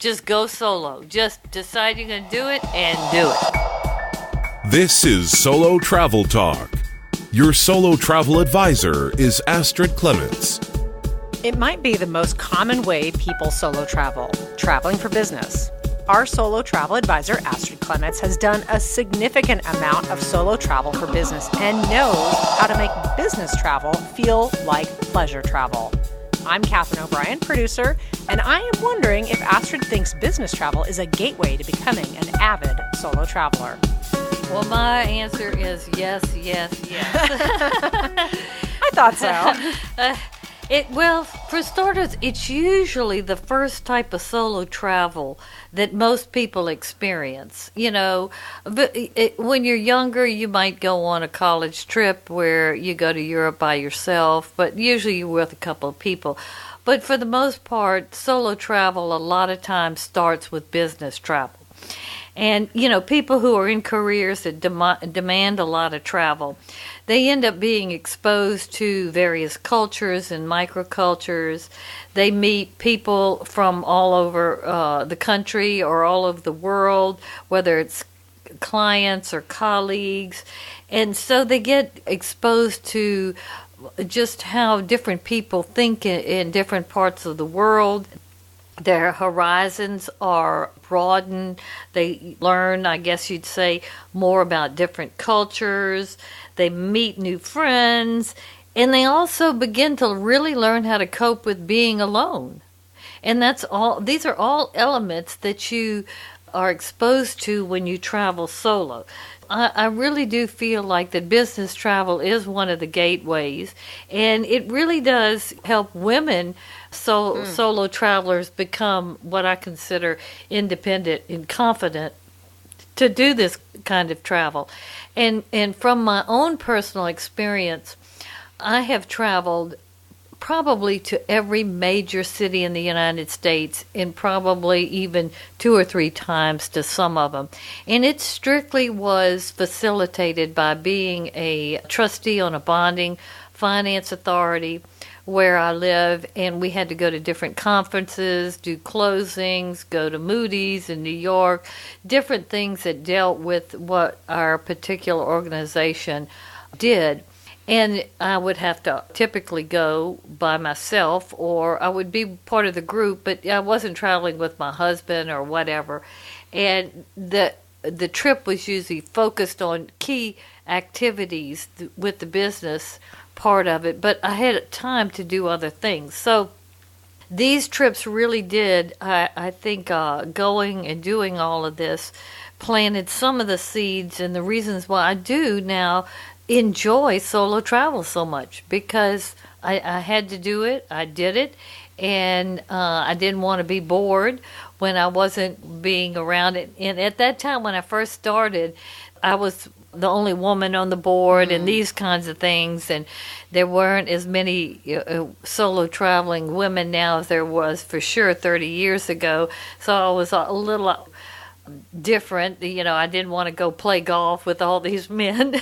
just go solo. Just decide you're going to do it and do it. This is Solo Travel Talk. Your solo travel advisor is Astrid Clements. It might be the most common way people solo travel, traveling for business. Our solo travel advisor, Astrid Clements, has done a significant amount of solo travel for business and knows how to make business travel feel like pleasure travel. I'm Katherine O'Brien, producer, and I am wondering if Astrid thinks business travel is a gateway to becoming an avid solo traveler. Well, my answer is yes. I thought so. Well, for starters, it's usually the first type of solo travel that most people experience. You know, when you're younger, you might go on a college trip where you go to Europe by yourself, but usually you're with a couple of people. But for the most part, solo travel a lot of times starts with business travel. And, you know, people who are in careers that demand a lot of travel, they end up being exposed to various cultures and microcultures. They meet people from all over the country or all over the world, whether it's clients or colleagues. And so they get exposed to just how different people think in different parts of the world. Their horizons are broadened. They learn, I guess you'd say, more about different cultures. They meet new friends. And they also begin to really learn how to cope with being alone. And that's all. These are all elements that you are exposed to when you travel solo. I really do feel like that business travel is one of the gateways, and it really does help women, solo travelers, become what I consider independent and confident to do this kind of travel. And from my own personal experience, I have traveled probably to every major city in the United States, and probably even 2 or 3 times to some of them. And it strictly was facilitated by being a trustee on a bonding finance authority where I live, and we had to go to different conferences, do closings, go to Moody's in New York, different things that dealt with what our particular organization did. And I would have to typically go by myself, or I would be part of the group, but I wasn't traveling with my husband or whatever. And the trip was usually focused on key activities with the business part of it, but I had time to do other things. So these trips really did, I think, going and doing all of this planted some of the seeds and the reasons why I do now enjoy solo travel so much, because I had to do it. I did it, and I didn't want to be bored when I wasn't being around it. And at that time when I first started, I was the only woman on the board and these kinds of things, and there weren't as many solo traveling women now as there was for sure 30 years ago. So I was a little different. You know, I didn't want to go play golf with all these men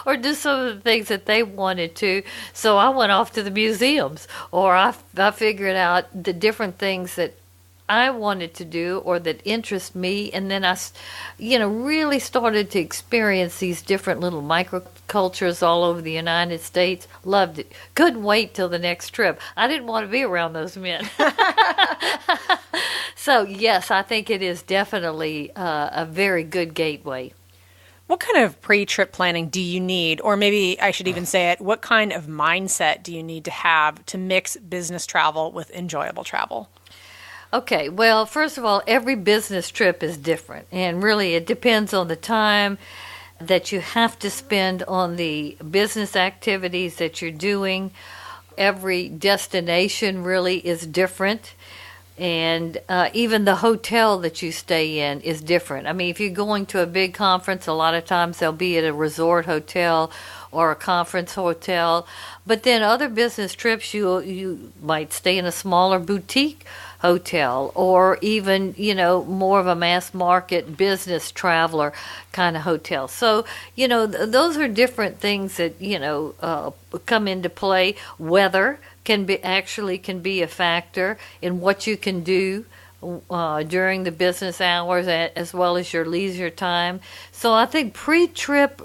or do some of the things that they wanted to. So I went off to the museums, or I figured out the different things that I wanted to do or that interest me, and then I, really started to experience these different little microcultures all over the United States. Loved it. Couldn't wait till the next trip. I didn't want to be around those men. So yes, I think it is definitely a very good gateway. What kind of pre-trip planning do you need, or maybe I should even say it, what kind of mindset do you need to have to mix business travel with enjoyable travel? Okay, well, first of all, every business trip is different, and really it depends on the time that you have to spend on the business activities that you're doing. Every destination really is different. And even the hotel that you stay in is different. I mean, if you're going to a big conference, a lot of times they'll be at a resort hotel or a conference hotel. But then other business trips, you might stay in a smaller boutique hotel, or even, more of a mass market business traveler kind of hotel. So, those are different things that, come into play. Weather can be a factor in what you can do during the business hours as well as your leisure time. So I think pre-trip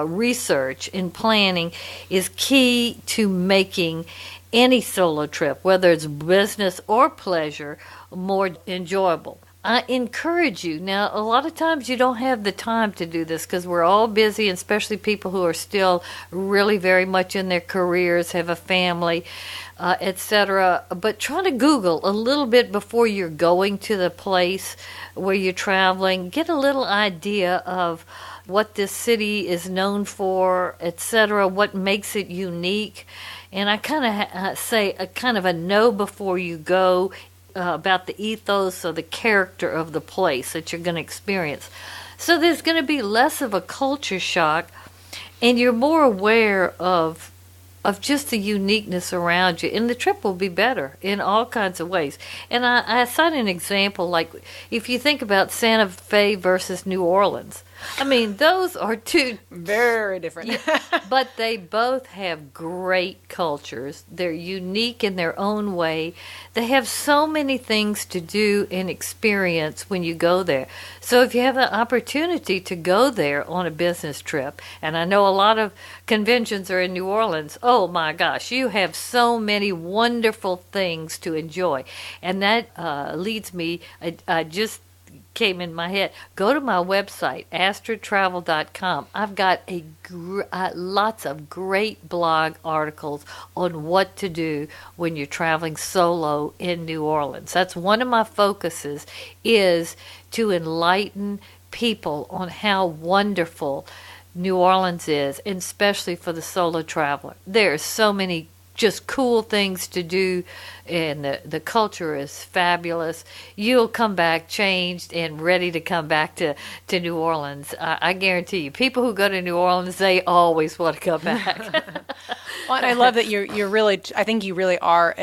research and planning is key to making any solo trip, whether it's business or pleasure, more enjoyable. I encourage you. Now, a lot of times you don't have the time to do this because we're all busy, especially people who are still really very much in their careers, have a family, etc. But try to Google a little bit before you're going to the place where you're traveling. Get a little idea of what this city is known for, etc., what makes it unique. And I kind of say a kind of a know before you go about the ethos or the character of the place that you're going to experience. So there's going to be less of a culture shock, and you're more aware of just the uniqueness around you, and the trip will be better in all kinds of ways. And I cite an example, like if you think about Santa Fe versus New Orleans. I mean, those are two very different. But they both have great cultures. They're unique in their own way. They have so many things to do and experience when you go there. So if you have the opportunity to go there on a business trip, and I know a lot of conventions are in New Orleans, oh my gosh, you have so many wonderful things to enjoy. And that leads me, I just came in my head. Go to my website, astridtravel.com. I've got lots of great blog articles on what to do when you're traveling solo in New Orleans. That's one of my focuses, is to enlighten people on how wonderful New Orleans is, and especially for the solo traveler. There are so many just cool things to do, and the culture is fabulous. You'll come back changed and ready to come back to New Orleans. I guarantee you. People who go to New Orleans, they always want to come back. Well, I love that you're really, I think you really are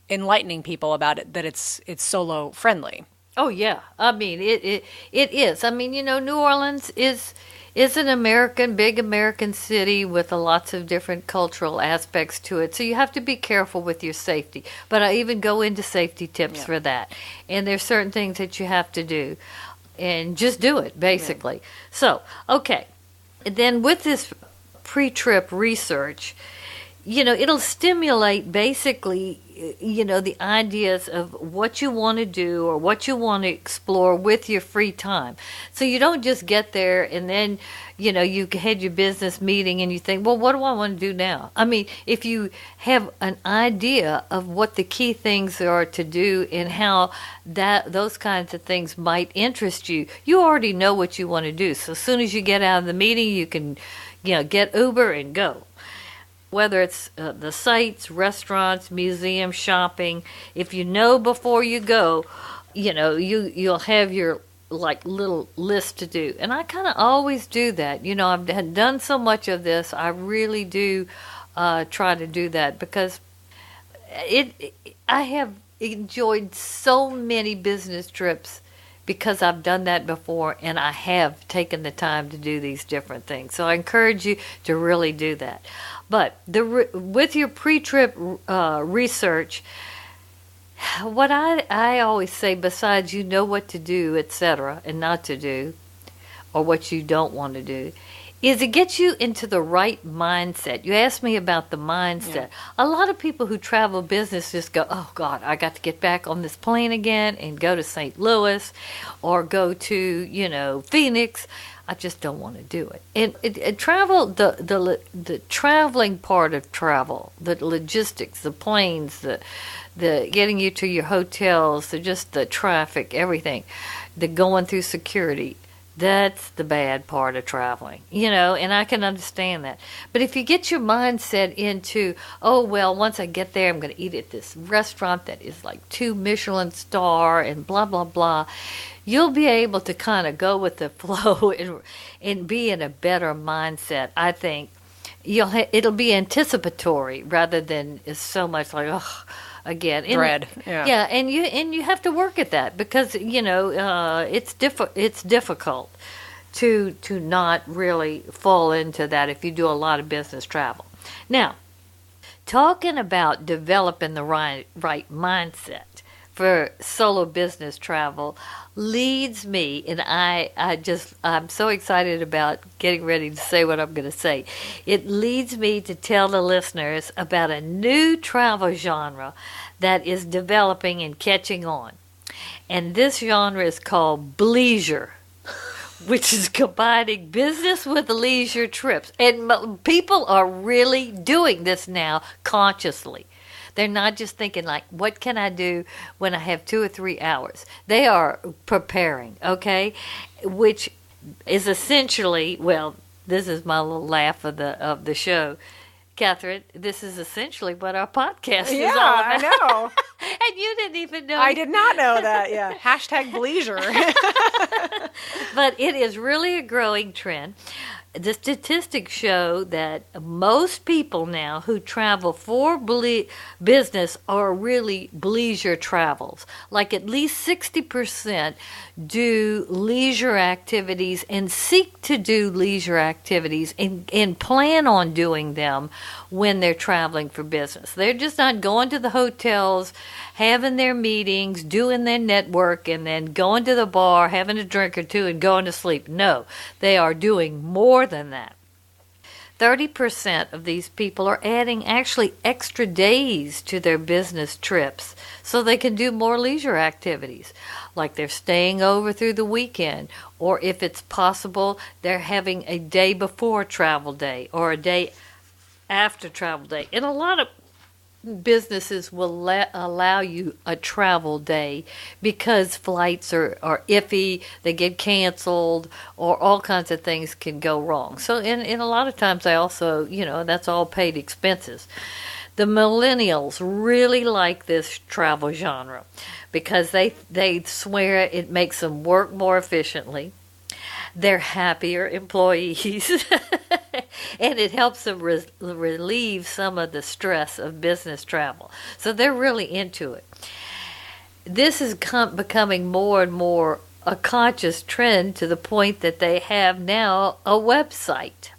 enlightening people about it, that it's solo friendly. Oh yeah, I mean it is. I mean, New Orleans is an big American city with lots of different cultural aspects to it. So you have to be careful with your safety. But I even go into safety tips for that. And there's certain things that you have to do. And just do it, basically. Yeah. So, okay. And then with this pre-trip research, it'll stimulate basically, the ideas of what you want to do or what you want to explore with your free time. So you don't just get there and then, you had your business meeting and you think, well, what do I want to do now? I mean, if you have an idea of what the key things are to do and how those kinds of things might interest you, you already know what you want to do. So as soon as you get out of the meeting, you can, get Uber and go. Whether it's the sites, restaurants, museums, shopping, if you know before you go, you'll have your little list to do. And I kind of always do that. I've done so much of this. I really do try to do that because I have enjoyed so many business trips because I've done that before and I have taken the time to do these different things. So I encourage you to really do that. But with your pre-trip research, what I always say, besides what to do, etc., and not to do, or what you don't want to do, is it gets you into the right mindset. You asked me about the mindset. Yeah. A lot of people who travel business just go, oh, God, I got to get back on this plane again and go to St. Louis or go to, Phoenix. I just don't want to do it. And travel, the traveling part of travel, the logistics, the planes, the getting you to your hotels, the traffic, everything, the going through security, that's the bad part of traveling, and I can understand that. But if you get your mindset into, oh, well, once I get there, I'm going to eat at this restaurant that is like 2 Michelin star and blah, blah, blah, you'll be able to kind of go with the flow and be in a better mindset, I think. It'll be anticipatory rather than so much like, oh, again, dread. Yeah, and you have to work at that because it's difficult to not really fall into that if you do a lot of business travel. Now, talking about developing the right mindset for solo business travel leads me, and I'm so excited about getting ready to say what I'm going to say. It leads me to tell the listeners about a new travel genre that is developing and catching on. And this genre is called bleisure, which is combining business with leisure trips. And people are really doing this now consciously. They're not just thinking like, what can I do when I have 2 or 3 hours? They are preparing, okay? Which is essentially, well, this is my little laugh of the show. Catherine, this is essentially what our podcast is all about. Yeah, I know. And you didn't even know. I did not know that, yeah. Hashtag bleisure. But it is really a growing trend. The statistics show that most people now who travel for business are really bleisure travels. Like at least 60% do leisure activities and seek to do leisure activities and plan on doing them when they're traveling for business. They're just not going to the hotels, having their meetings, doing their network, and then going to the bar, having a drink or two, and going to sleep. No, they are doing more than that. 30% of these people are adding actually extra days to their business trips so they can do more leisure activities, like they're staying over through the weekend, or if it's possible, they're having a day before travel day or a day after travel day. And a lot of businesses will allow you a travel day because flights are iffy, they get canceled, or all kinds of things can go wrong. So in a lot of times they also, that's all paid expenses. The millennials really like this travel genre because they swear it makes them work more efficiently. They're happier employees, and it helps them relieve some of the stress of business travel. So they're really into it. This is becoming more and more a conscious trend to the point that they have now a website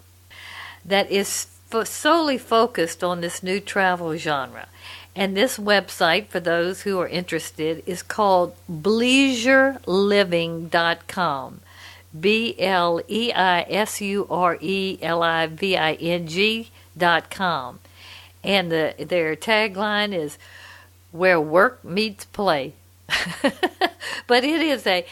that is solely focused on this new travel genre. And this website, for those who are interested, is called bleisureLiving.com. BLEISURELIVING.com. And their tagline is where work meets play. But it's an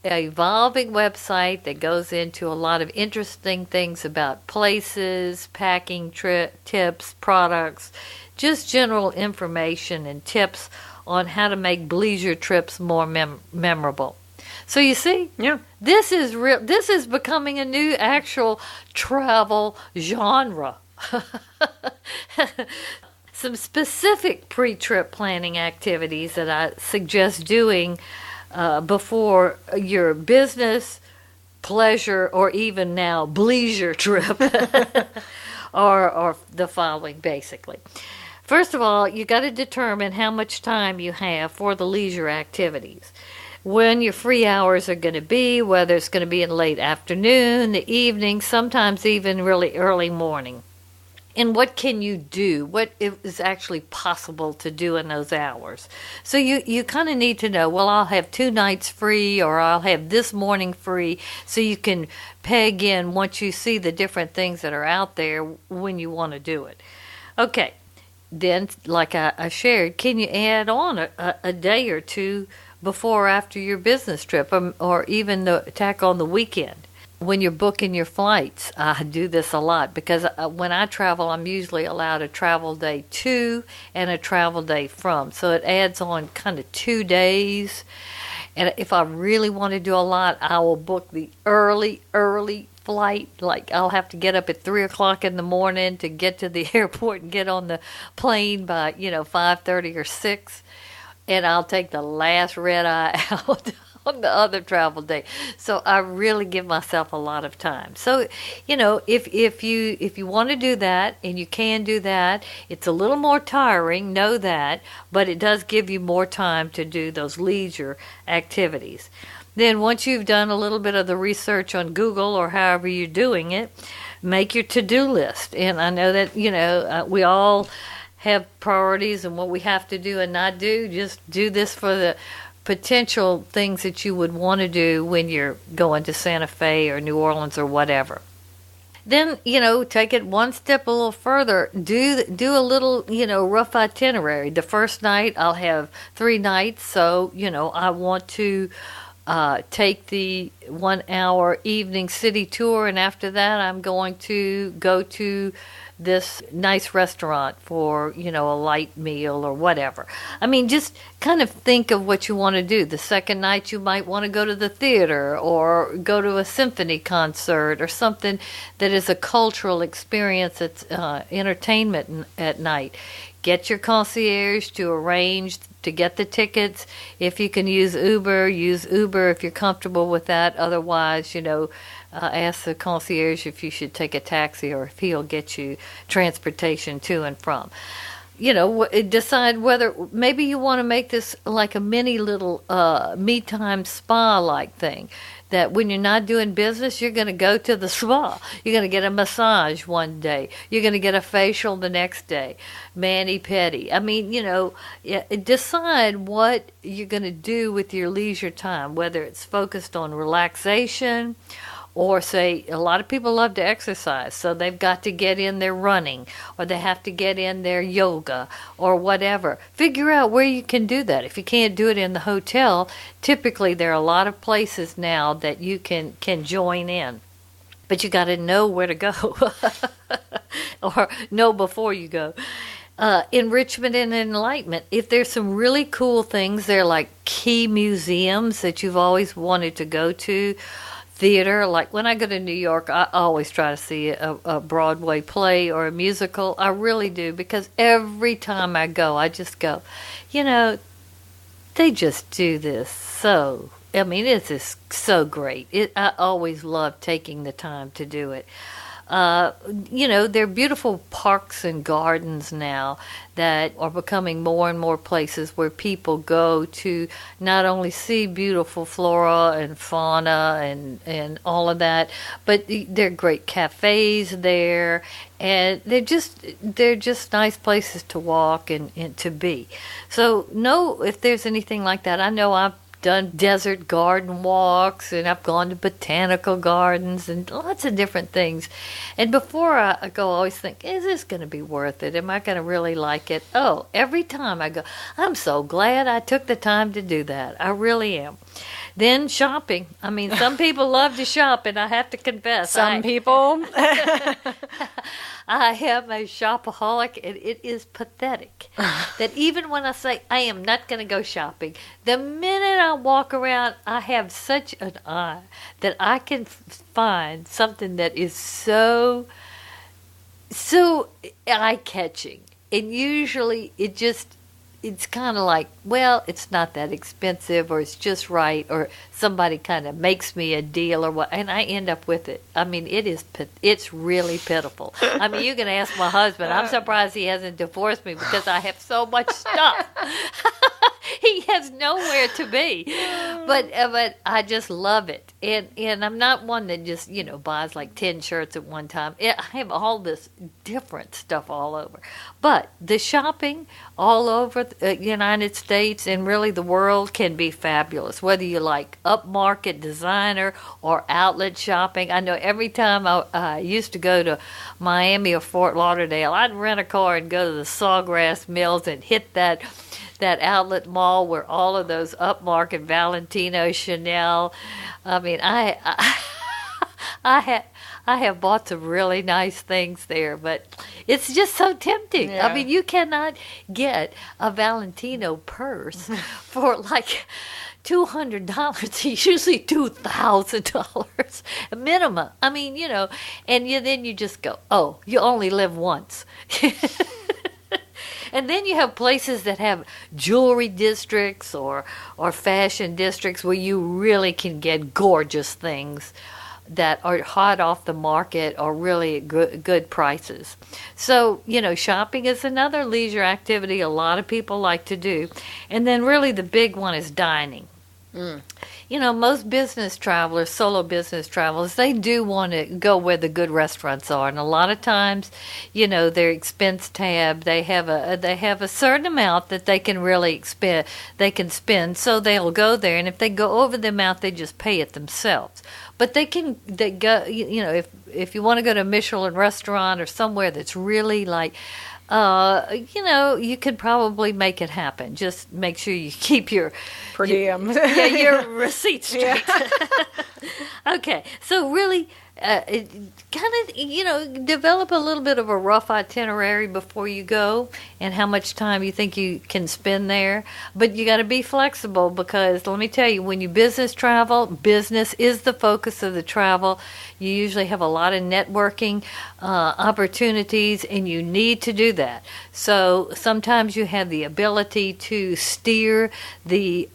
evolving website that goes into a lot of interesting things about places, packing tips, products, just general information and tips on how to make bleisure trips more memorable. So you see, yeah, this is real. This is becoming a new actual travel genre. Some specific pre-trip planning activities that I suggest doing before your business, pleasure, or even now bleisure trip are the following, basically. First of all, you got to determine how much time you have for the leisure activities. When your free hours are going to be, whether it's going to be in late afternoon, the evening, sometimes even really early morning. And what can you do? What is actually possible to do in those hours? So you kind of need to know, well, I'll have 2 nights free or I'll have this morning free, so you can peg in once you see the different things that are out there when you want to do it. Okay, then like I shared, can you add on a day or two before or after your business trip, or even tack on the weekend? When you're booking your flights, I do this a lot because when I travel, I'm usually allowed a travel day to and a travel day from. So it adds on kind of 2 days. And if I really want to do a lot, I will book the early flight. Like I'll have to get up at 3 o'clock in the morning to get to the airport and get on the plane by 5:30 or 6. And I'll take the last red eye out on the other travel day. So I really give myself a lot of time. So, if you want to do that, and you can do that, it's a little more tiring, know that, but it does give you more time to do those leisure activities. Then once you've done a little bit of the research on Google or however you're doing it, make your to-do list. And I know that, we all have priorities and what we have to do and not do. Just do this for the potential things that you would want to do when you're going to Santa Fe or New Orleans or whatever. Then, take it one step a little further. Do a little, rough itinerary. The first night I'll have 3 nights, so, I want to take the 1-hour evening city tour, and after that I'm going to go to this nice restaurant for, a light meal or whatever. I mean, just kind of think of what you want to do. The second night you might want to go to the theater or go to a symphony concert or something that is a cultural experience. It's entertainment at night. Get your concierge to arrange to get the tickets. If you can use Uber if you're comfortable with that. Otherwise, ask the concierge if you should take a taxi or if he'll get you transportation to and from. Decide whether maybe you want to make this like a mini little me time spa-like thing. That when you're not doing business, you're going to go to the spa. You're going to get a massage one day. You're going to get a facial the next day. Mani-pedi. I mean, decide what you're going to do with your leisure time, whether it's focused on relaxation or, say, a lot of people love to exercise, so they've got to get in their running or they have to get in their yoga or whatever. Figure out where you can do that. If you can't do it in the hotel, typically there are a lot of places now that you can join in. But you got to know where to go or know before you go. Enrichment and enlightenment. If there's some really cool things there, like key museums that you've always wanted to go to, theater, like when I go to New York, I always try to see a Broadway play or a musical. I really do, because every time I go, I just go, they just do this so. I mean, it's just so great. I always love taking the time to do it. There are beautiful parks and gardens now that are becoming more and more places where people go to not only see beautiful flora and fauna and all of that, but there are great cafes there, and they're just nice places to walk and to be. So know if there's anything like that. I know I've done desert garden walks, and I've gone to botanical gardens and lots of different things. And before I go, I always think, is this going to be worth it? Am I going to really like it? Oh, every time I go, I'm so glad I took the time to do that. I really am. Then shopping. I mean, some people love to shop, and I have to confess. Some people. I am a shopaholic, and it is pathetic that even when I say I am not going to go shopping, the minute I walk around, I have such an eye that I can find something that is so eye-catching. And usually it's kind of like, well, it's not that expensive, or it's just right, or somebody kind of makes me a deal or what, and I end up with it. I mean, it's really pitiful. I mean, you can ask my husband. I'm surprised he hasn't divorced me, because I have so much stuff. He has nowhere to be, but I just love it, and I'm not one that just buys like 10 shirts at one time. I have all this different stuff all over, but the shopping all over the United States and really the world can be fabulous, whether you like upmarket designer or outlet shopping. I know every time I used to go to Miami or Fort Lauderdale, I'd rent a car and go to the Sawgrass Mills and hit that outlet mall where all of those upmarket Valentino, Chanel. I mean, I have bought some really nice things there, but it's just so tempting. Yeah. I mean, you cannot get a Valentino purse for like $200. It's usually $2,000 minimum. I mean, and then you just go, oh, you only live once. And then you have places that have jewelry districts or fashion districts where you really can get gorgeous things that are hot off the market or really at good prices. So, shopping is another leisure activity a lot of people like to do. And then really the big one is dining. You know, most business travelers, solo business travelers, they do want to go where the good restaurants are, and a lot of times, you know, their expense tab, they have a certain amount that they can really spend, so they'll go there, and if they go over the amount, they just pay it themselves. But they go, you know, if you want to go to a Michelin restaurant or somewhere that's really like, you know, you could probably make it happen. Just make sure you keep your Per diem. your receipts straight. Okay, so really, kind of, you know, develop a little bit of a rough itinerary before you go, and how much time you think you can spend there. But you got to be flexible, because let me tell you, when you business travel, business is the focus of the travel. You usually have a lot of networking opportunities, and you need to do that. So sometimes you have the ability to steer the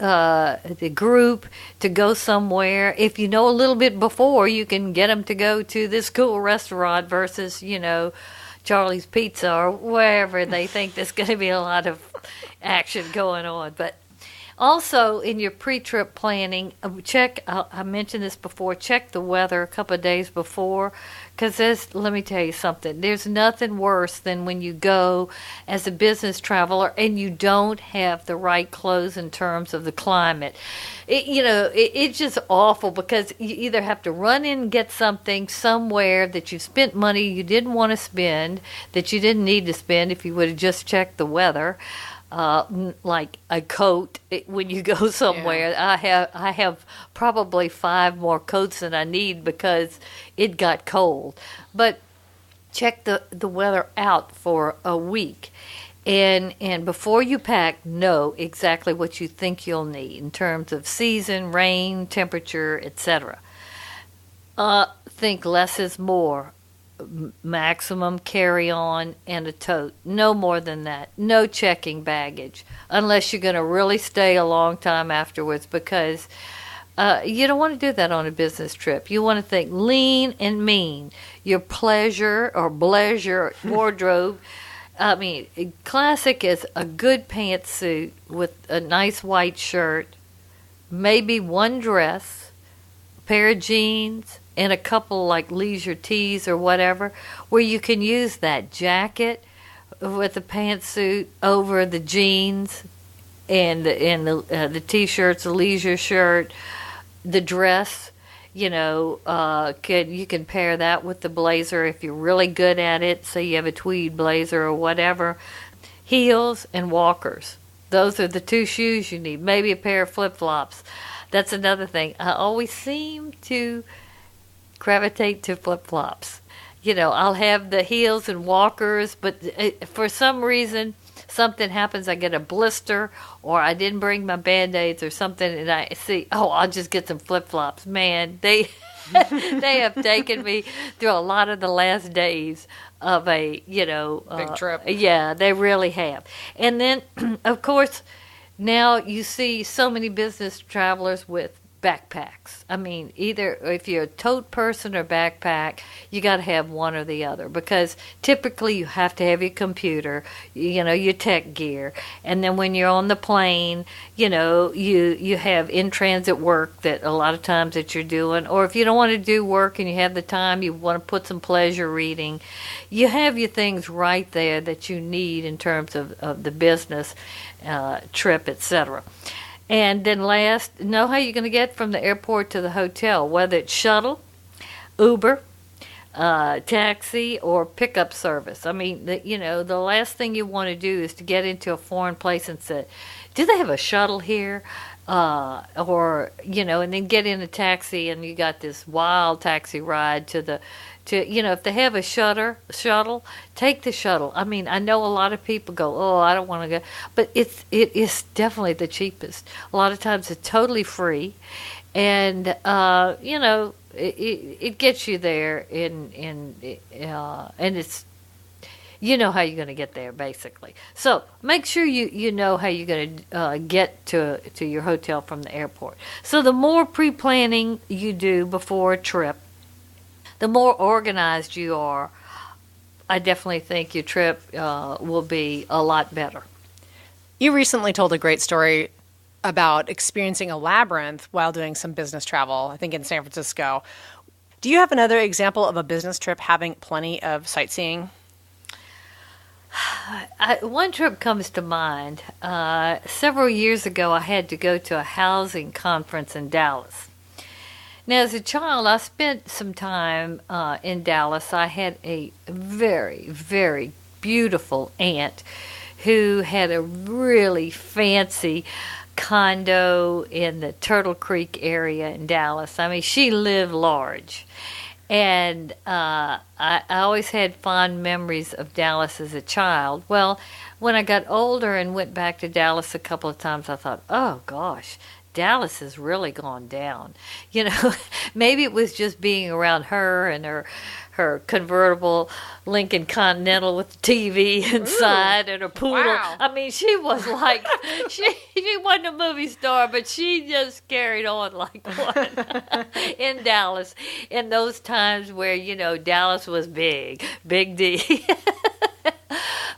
group to go somewhere. If you know a little bit before, you can get them to go to this cool restaurant versus, you know, Charlie's Pizza or wherever they think there's going to be a lot of action going on. But also, in your pre-trip planning, I mentioned this before, check the weather a couple of days before, because let me tell you something, there's nothing worse than when you go as a business traveler and you don't have the right clothes in terms of the climate. It's just awful, because you either have to run in and get something somewhere that you spent money you didn't want to spend, that you didn't need to spend if you would have just checked the weather. Like a coat when you go somewhere. Yeah. I have probably 5 more coats than I need because it got cold. But check the weather out for a week. And before you pack, know exactly what you think you'll need in terms of season, rain, temperature, etc. Think less is more. Maximum carry-on and a tote. No more than that. No checking baggage unless you're going to really stay a long time afterwards, because you don't want to do that on a business trip. You want to think lean and mean. Your pleasure or bleisure wardrobe. I mean, classic is a good pantsuit with a nice white shirt, maybe one dress, a pair of jeans, and a couple like leisure tees or whatever, where you can use that jacket with the pantsuit over the jeans and the t-shirts, the leisure shirt, the dress. You know, you can pair that with the blazer if you're really good at it. So you have a tweed blazer or whatever. Heels and walkers. Those are the 2 shoes you need. Maybe a pair of flip-flops. That's another thing. I always seem to gravitate to flip-flops. You know, I'll have the heels and walkers, but for some reason, something happens, I get a blister, or I didn't bring my Band-Aids or something, and I see, I'll just get some flip-flops. Man, they they have taken me through a lot of the last days of a, big trip. Yeah, they really have. And then, of course, now you see so many business travelers with backpacks. I mean, either if you're a tote person or backpack, you got to have one or the other, because typically you have to have your computer, your tech gear, and then when you're on the plane, you have in-transit work that a lot of times that you're doing, or if you don't want to do work and you have the time, you want to put some pleasure reading, you have your things right there that you need in terms of the business trip, etc. And then last, know how you're going to get from the airport to the hotel, whether it's shuttle, Uber, taxi, or pickup service. I mean, the last thing you want to do is to get into a foreign place and say, do they have a shuttle here? And then get in a taxi and you got this wild taxi ride if they have a shuttle, take the shuttle. I mean, I know a lot of people go, I don't want to go, but it is definitely the cheapest. A lot of times it's totally free, and it gets you there, and it's how you're going to get there, basically. So make sure you know how you're going to get to your hotel from the airport. So the more pre-planning you do before a trip, the more organized you are, I definitely think your trip will be a lot better. You recently told a great story about experiencing a labyrinth while doing some business travel, I think in San Francisco. Do you have another example of a business trip having plenty of sightseeing? One trip comes to mind. Several years ago, I had to go to a housing conference in Dallas. Now, as a child, I spent some time in Dallas. I had a very, very beautiful aunt who had a really fancy condo in the Turtle Creek area in Dallas. I mean, she lived large. And I always had fond memories of Dallas as a child. Well, when I got older and went back to Dallas a couple of times, I thought, oh gosh, Dallas has really gone down. You know, maybe it was just being around her and her convertible Lincoln Continental with the TV inside. Ooh, and her poodle. Wow. I mean, she was like, she wasn't a movie star, but she just carried on like one in Dallas in those times where, you know, Dallas was big D.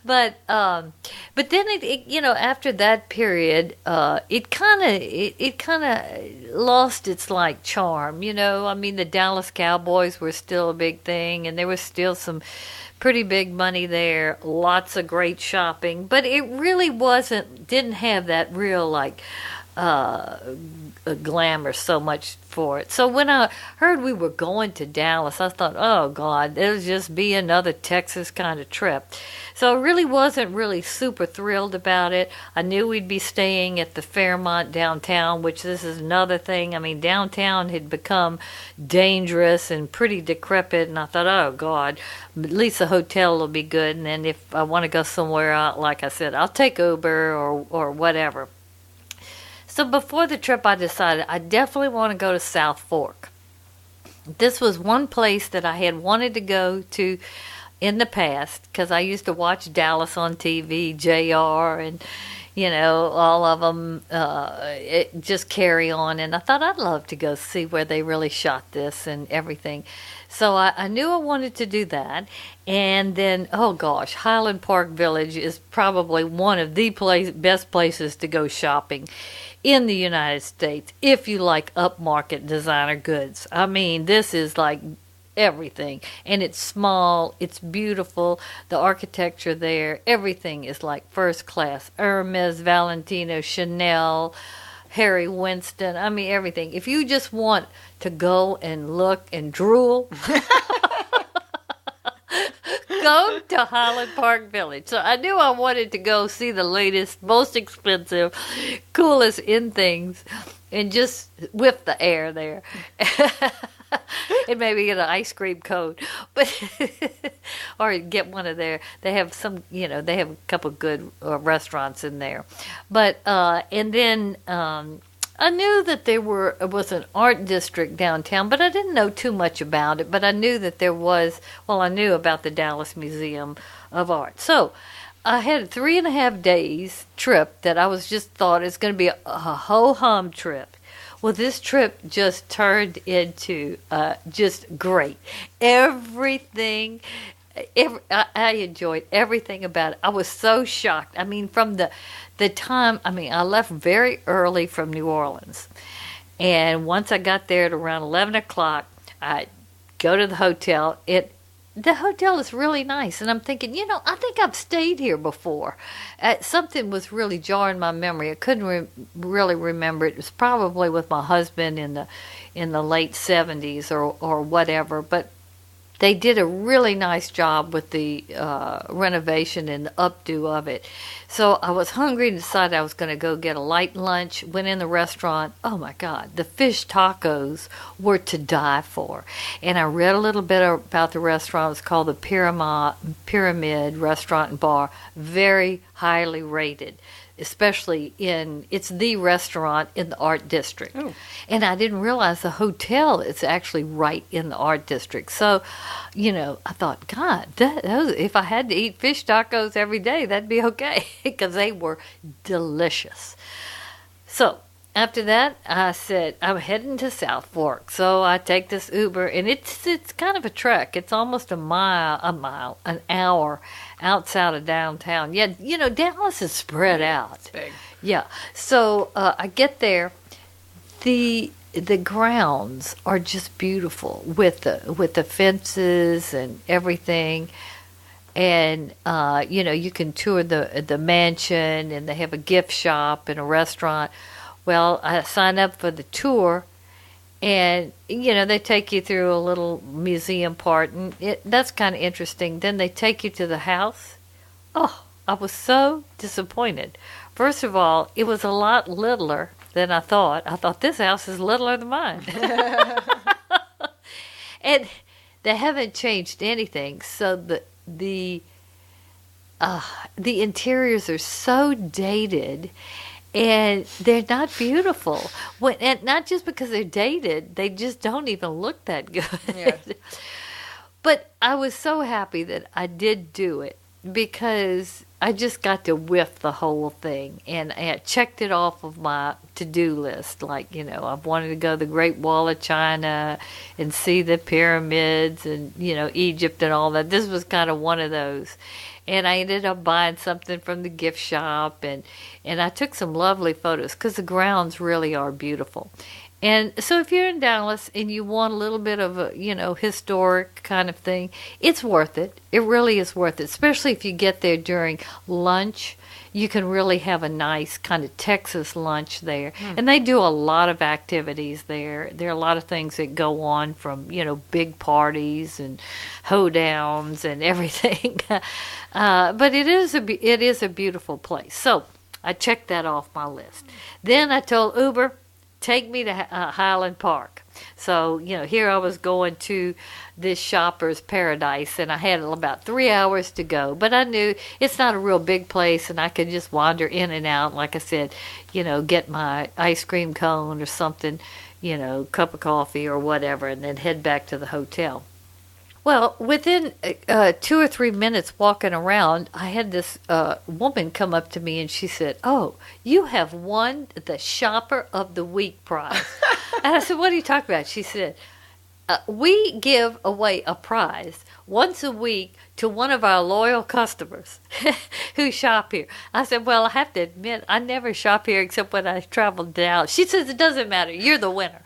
But then it you know, after that period, it kind of lost its like charm. You know, I mean, the Dallas Cowboys were still a big thing, and there was still some pretty big money there. Lots of great shopping, but it really didn't have that real like glamour so much for it. So when I heard we were going to Dallas, I thought, oh God, it'll just be another Texas kind of trip. So I really wasn't really super thrilled about it. I knew we'd be staying at the Fairmont downtown, which this is another thing. I mean, downtown had become dangerous and pretty decrepit, and I thought, oh God, at least the hotel will be good. And then if I want to go somewhere out, like I said, I'll take Uber or whatever. So before the trip, I decided I definitely want to go to South Fork. This was one place that I had wanted to go to in the past because I used to watch Dallas on TV, JR, and, you know, all of them just carry on. And I thought I'd love to go see where they really shot this and everything. So I knew I wanted to do that. And then, oh gosh, Highland Park Village is probably one of the best places to go shopping in the United States if you like upmarket designer goods. I mean, this is like everything, and it's small, it's beautiful, the architecture there, everything is like first class. Hermes, Valentino, Chanel, Harry Winston, I mean everything. If you just want to go and look and drool, go to Highland Park Village. So I knew I wanted to go see the latest, most expensive, coolest in things and just whip the air there. And maybe get an ice cream cone, but or get one of their. They have some, you know, they have a couple good restaurants in there, but and then I knew that was an art district downtown, but I didn't know too much about it. But I knew that there was. Well, I knew about the Dallas Museum of Art, so I had a 3.5 days trip that I was just thought it's going to be a ho-hum trip. Well, this trip just turned into just great. Everything, I enjoyed everything about it. I was so shocked. I mean, from the time, I mean, I left very early from New Orleans. And once I got there at around 11 o'clock, I go to the hotel. The hotel is really nice, and I'm thinking, you know, I think I've stayed here before. Something was really jarring my memory. I couldn't really remember it. It was probably with my husband in the late 70s or whatever, but they did a really nice job with the renovation and the updo of it. So I was hungry and decided I was going to go get a light lunch. Went in the restaurant. Oh my God, the fish tacos were to die for. And I read a little bit about the restaurant. It's called the Pyramid Restaurant and Bar. Very highly rated. Especially it's the restaurant in the art district. Ooh. And I didn't realize the hotel is actually right in the art district. So, you know, I thought, God, if I had to eat fish tacos every day, that'd be okay, because they were delicious. So after that, I said, I'm heading to South Fork. So I take this Uber, and it's kind of a trek. It's almost an hour outside of downtown. Yeah, you know, Dallas is spread out. It's big. Yeah. So I get there. The grounds are just beautiful with the fences and everything. And you can tour the mansion, and they have a gift shop and a restaurant. Well, I signed up for the tour, and they take you through a little museum part, and that's kind of interesting. Then they take you to the house. Oh, I was so disappointed. First of all, it was a lot littler than I thought. I thought this house is littler than mine. And they haven't changed anything, so the interiors are so dated, and they're not beautiful. And not just because they're dated, they just don't even look that good. Yeah. But I was so happy that I did do it, because I just got to whiff the whole thing, and I checked it off of my to-do list. Like, I've wanted to go to the Great Wall of China and see the pyramids and, Egypt and all that. This was kind of one of those. And I ended up buying something from the gift shop, and I took some lovely photos, because the grounds really are beautiful. And so if you're in Dallas and you want a little bit of a, historic kind of thing, it's worth it. It really is worth it, especially if you get there during lunch. You can really have a nice kind of Texas lunch there. And they do a lot of activities there. There are a lot of things that go on, from, big parties and hoedowns and everything. But it is a beautiful place. So I checked that off my list. Then I told Uber, take me to Highland Park. So, here I was going to this shopper's paradise, and I had about 3 hours to go. But I knew it's not a real big place, and I could just wander in and out. Like I said, get my ice cream cone or something, cup of coffee or whatever, and then head back to the hotel. Well, within 2 or 3 minutes walking around, I had this woman come up to me, and she said, "Oh, you have won the Shopper of the Week prize." And I said, "What are you talking about?" She said, "We give away a prize once a week to one of our loyal customers who shop here." I said, "Well, I have to admit, I never shop here except when I travel down." She says, "It doesn't matter. You're the winner."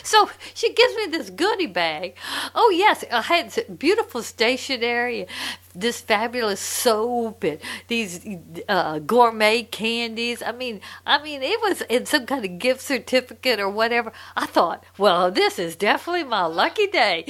So she gives me this goodie bag. Oh, yes, I had beautiful stationery, this fabulous soap, and these gourmet candies. I mean, it was in some kind of gift certificate or whatever. I thought, well, this is definitely my lucky day.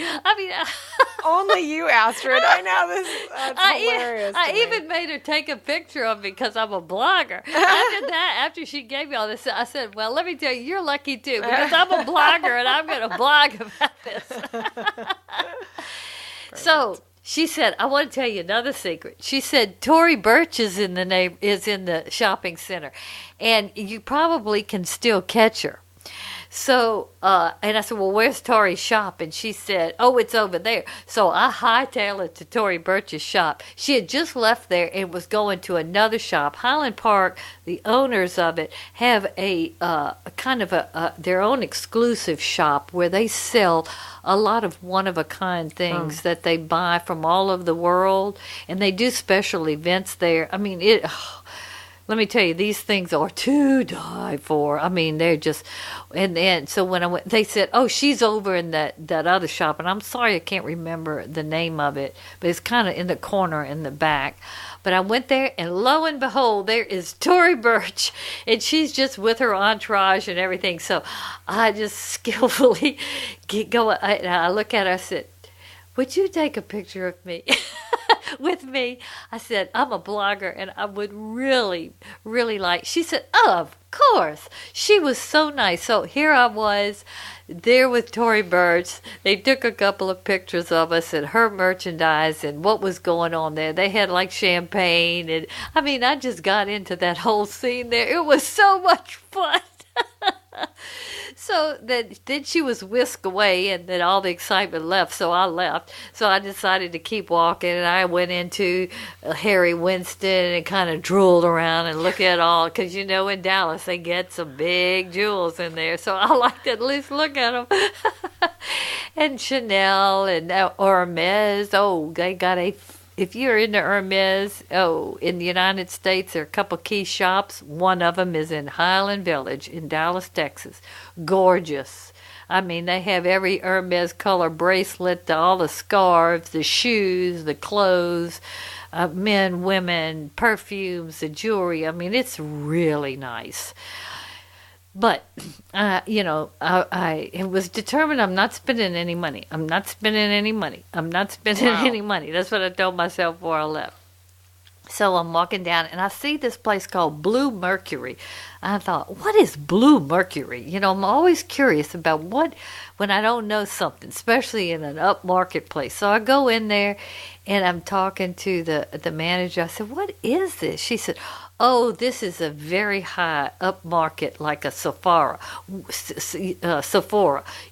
Only you, Astrid. I know that's hilarious. I even made her take a picture of me, because I'm a blogger. After she gave me all this, I said, "Well, let me tell you, you're lucky too, because I'm a blogger and I'm going to blog about this." So she said, "I want to tell you another secret." She said, "Tory Burch is in the shopping center, and you probably can still catch her." So, and I said, "Well, where's Tori's shop?" And she said, "Oh, it's over there." So I hightailed it to Tory Burch's shop. She had just left there and was going to another shop. Highland Park, the owners of it, have a kind of their own exclusive shop where they sell a lot of one-of-a-kind things that they buy from all over the world, and they do special events there. Let me tell you, these things are to die for. They're just, and so when I went, they said, "Oh, she's over in that other shop," and I'm sorry I can't remember the name of it, but it's kind of in the corner in the back. But I went there, and lo and behold, there is Tory Burch, and she's just with her entourage and everything. So I just skillfully I look at her, I said, "Would you take a picture of me?" With me. I said, "I'm a blogger, and I would really, really like." She said, "Of course." She was so nice. So here I was there with Tory Burch. They took a couple of pictures of us and her merchandise and what was going on there. They had like champagne, and I just got into that whole scene there. It was so much fun. So then she was whisked away, and then all the excitement left, so I left. So I decided to keep walking, and I went into Harry Winston and kind of drooled around and looked at all, because in Dallas they get some big jewels in there, so I like to at least look at them. And Chanel and Hermes, they got a if you're into Hermes, in the United States, there are a couple key shops. One of them is in Highland Village in Dallas, Texas. Gorgeous. I mean, they have every Hermes color bracelet, all the scarves, the shoes, the clothes, men, women, perfumes, the jewelry. I mean, it's really nice. But, I was determined I'm not spending any money. I'm not spending any money. I'm not spending any money. That's what I told myself before I left. So I'm walking down, and I see this place called Blue Mercury. I thought, what is Blue Mercury? I'm always curious about when I don't know something, especially in an upmarket place. So I go in there, and I'm talking to the manager. I said, what is this? She said, oh, this is a very high upmarket, like a Sephora.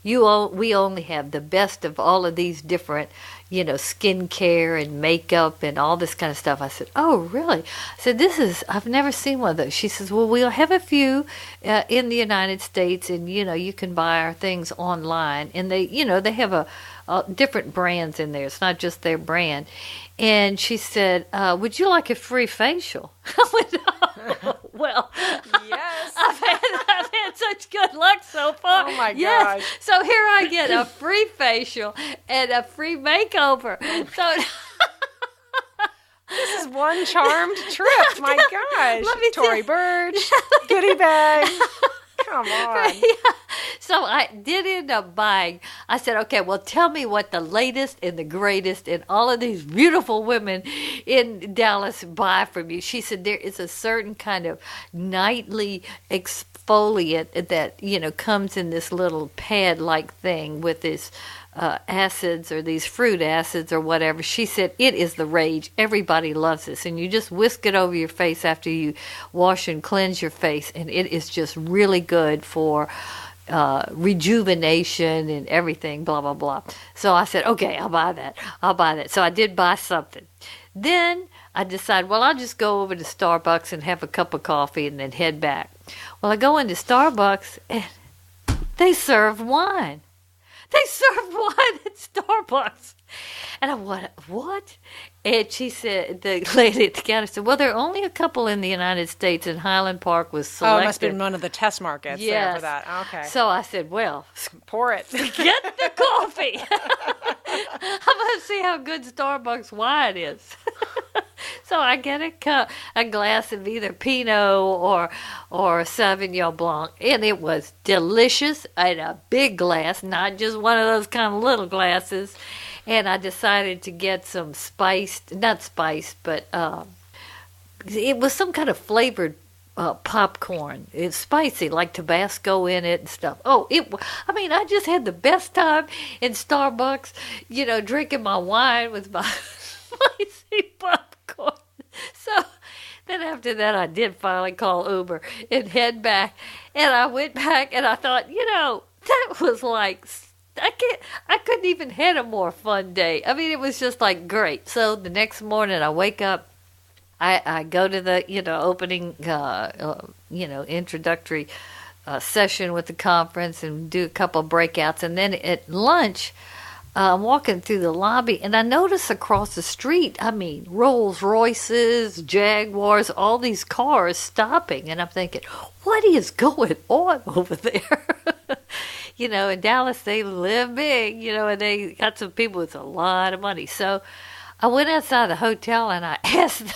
We only have the best of all of these different, skincare and makeup and all this kind of stuff. I said, oh, really? I said, I've never seen one of those. She says, well, we'll have a few in the United States, and, you can buy our things online. And they have a different brands in there. It's not just their brand. And she said, would you like a free facial? I went, oh, well, yes. I've had such good luck so far. Oh, my yes. gosh. So here I get a free facial and a free makeover. So this is one charmed trip. My gosh. Let me Tory Burch, goodie bag. Come on. Yeah. So I did end up buying. I said, okay, well, tell me what the latest and the greatest and all of these beautiful women in Dallas buy from you. She said there is a certain kind of nightly exfoliant that, comes in this little pad-like thing with this acids or these fruit acids or whatever. She said it is the rage. Everybody loves this, and you just whisk it over your face after you wash and cleanse your face, and it is just really good for rejuvenation and everything, blah blah blah. So I said, okay, I'll buy that. So I did buy something. Then I decided, well, I'll just go over to Starbucks and have a cup of coffee and then head back. Well, I go into Starbucks and they serve wine. They serve wine at Starbucks. And I went, what? And she said, the lady at the counter said, well, there are only a couple in the United States, and Highland Park was selected. Oh, it must have been one of the test markets there for that. Okay. So I said, well, pour it. Get the coffee. I'm going to see how good Starbucks wine is. So I get a glass of either Pinot or Sauvignon Blanc, and it was delicious in a big glass, not just one of those kind of little glasses. And I decided to get some not spiced, but it was some kind of flavored popcorn. It's spicy, like Tabasco in it and stuff. I just had the best time in Starbucks, drinking my wine with my spicy popcorn. So then after that, I did finally call Uber and head back. And I went back and I thought, that was like, I couldn't even had a more fun day. I mean, it was just like great. So the next morning I wake up, I go to the, opening, introductory session with the conference and do a couple of breakouts. And then at lunch, I'm walking through the lobby, and I notice across the street, Rolls Royces, Jaguars, all these cars stopping. And I'm thinking, what is going on over there? In Dallas, they live big, and they got some people with a lot of money. So I went outside the hotel, and I asked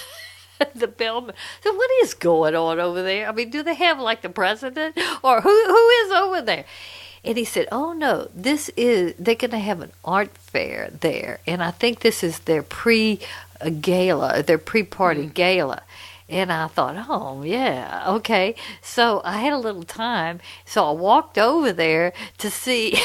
the bellman, so what is going on over there? Do they have, like, the president? Or who is over there? And he said, oh, no, they're going to have an art fair there. And I think this is their pre-gala, their pre-party gala. And I thought, oh, yeah, okay. So I had a little time. So I walked over there to see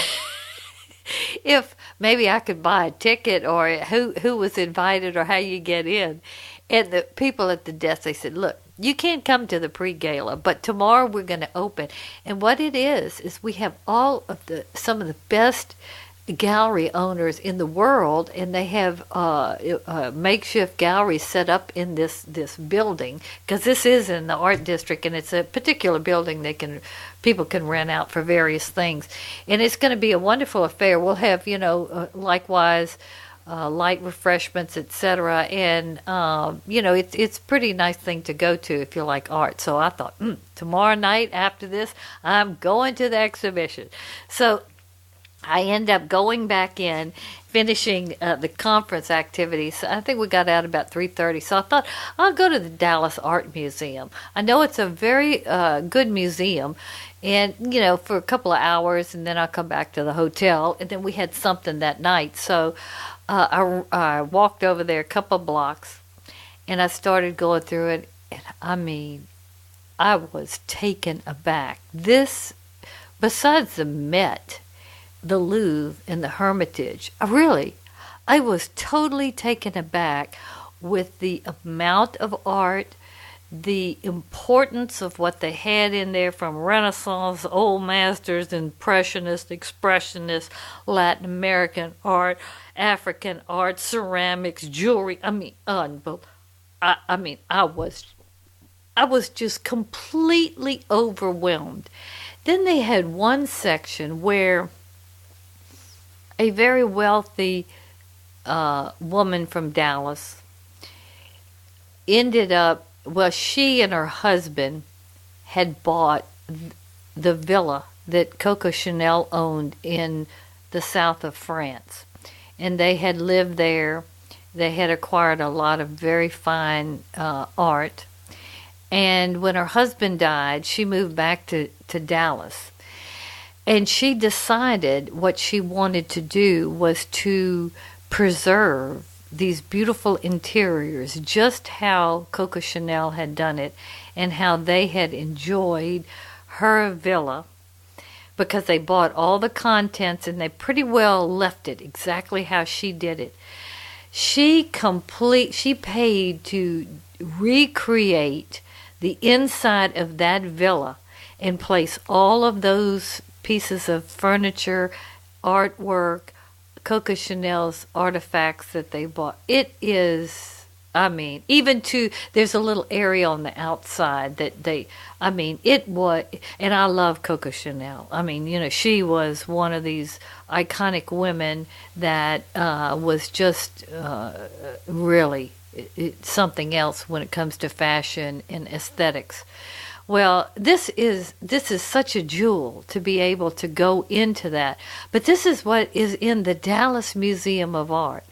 if maybe I could buy a ticket or who was invited or how you get in. And the people at the desk, they said, look, you can't come to the pre-gala, but tomorrow we're going to open. And what it is we have some of the best gallery owners in the world, and they have makeshift galleries set up in this building, because this is in the art district, and it's a particular building people can rent out for various things. And it's going to be a wonderful affair. We'll have, likewise, light refreshments, etc. And it's pretty nice thing to go to if you like art. So I thought, tomorrow night after this, I'm going to the exhibition. So I end up going back in, finishing the conference activities. I think we got out about 3:30. So I thought I'll go to the Dallas Art Museum. I know it's a very good museum, and for a couple of hours, and then I'll come back to the hotel. And then we had something that night, so I walked over there a couple of blocks, and I started going through it. And I mean, I was taken aback. This, besides the Met, the Louvre, and the Hermitage, I was totally taken aback with the amount of art, the importance of what they had in there, from Renaissance, Old Masters, Impressionist, Expressionist, Latin American art, African art, ceramics, jewelry. I mean, unbelievable. I was just completely overwhelmed. Then they had one section where a very wealthy woman from Dallas ended up, she and her husband had bought the villa that Coco Chanel owned in the south of France. And they had lived there. They had acquired a lot of very fine art. And when her husband died, she moved back to Dallas. And she decided what she wanted to do was to preserve these beautiful interiors, just how Coco Chanel had done it and how they had enjoyed her villa, because they bought all the contents and they pretty well left it exactly how she did it. She paid to recreate the inside of that villa and place all of those pieces of furniture, artwork, Coco Chanel's artifacts that they bought. It is, there's a little area on the outside that it was, and I love Coco Chanel. She was one of these iconic women that was just really something else when it comes to fashion and aesthetics. Well, this is such a jewel to be able to go into that. But this is what is in the Dallas Museum of Art.